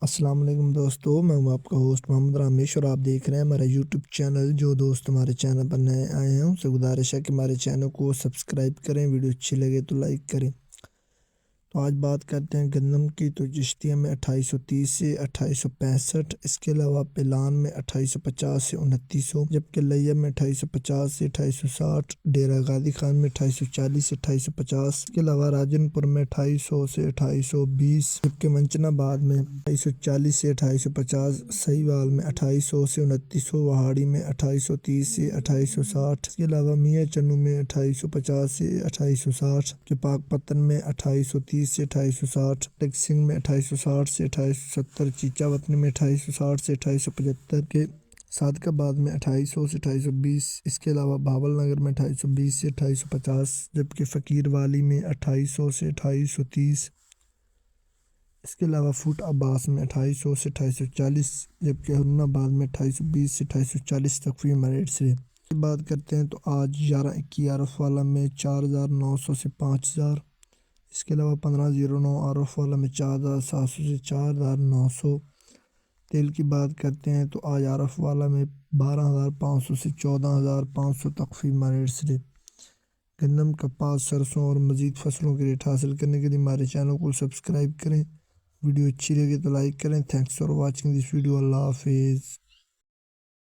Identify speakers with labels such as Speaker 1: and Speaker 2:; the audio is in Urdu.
Speaker 1: السلام علیکم دوستو، میں ہوں آپ کا ہوسٹ محمد رامیش اور آپ دیکھ رہے ہیں ہمارا یوٹیوب چینل۔ جو دوست ہمارے چینل پر نئے آئے ہیں ان سے گزارش ہے کہ ہمارے چینل کو سبسکرائب کریں، ویڈیو اچھی لگے تو لائک کریں۔ تو آج بات کرتے ہیں گندم کی۔ تو چشتیہ میں 2830 سے 2865، اس کے علاوہ پلان میں 2850 سے 2900، جبکہ لیا میں 2850 سے 2860، ڈیرہ غازی خان میں 2840 سے 2850، اس کے علاوہ راجن پور میں 2800 سے 2820، جبکہ منچن آباد میں 2840 سے 2850، سہیوال میں 2800 سے 2900، وہاڑی میں 2830 سے 2860، اس کے علاوہ میاں چنو میں 2850 سے 2860، کہ پاک پتن میں 2830 سے 2860، ٹیک سنگھ میں 2860 سے 2870، چیچا وطنی میں 2860 سے 2875، کے صادق آباد میں 2800 سے 2820، اس کے علاوہ بھاول نگر میں 2820 سے 2850، جبکہ فقیر والی میں 2800 سے 2830، اس کے علاوہ فوٹ عباس میں 2800 سے 2840، جبکہ ہرون آباد میں 2820 سے 2840 تخفیف ریٹ سے بات کرتے ہیں۔ تو آج 11/21 عرف والا میں 4900 سے 5000، اس کے علاوہ 15/09 عرف والا میں 4700 سے 4900۔ تیل کی بات کرتے ہیں تو آج عرف والا میں 12500 سے 14500 تخفیف ریٹ سے۔ گندم، کپاس، سرسوں اور مزید فصلوں کے ریٹ حاصل کرنے کے لیے ہمارے چینل کو سبسکرائب کریں، ویڈیو اچھی لگے تو لائک کریں۔ Thanks for watching this video. اللہ حافظ۔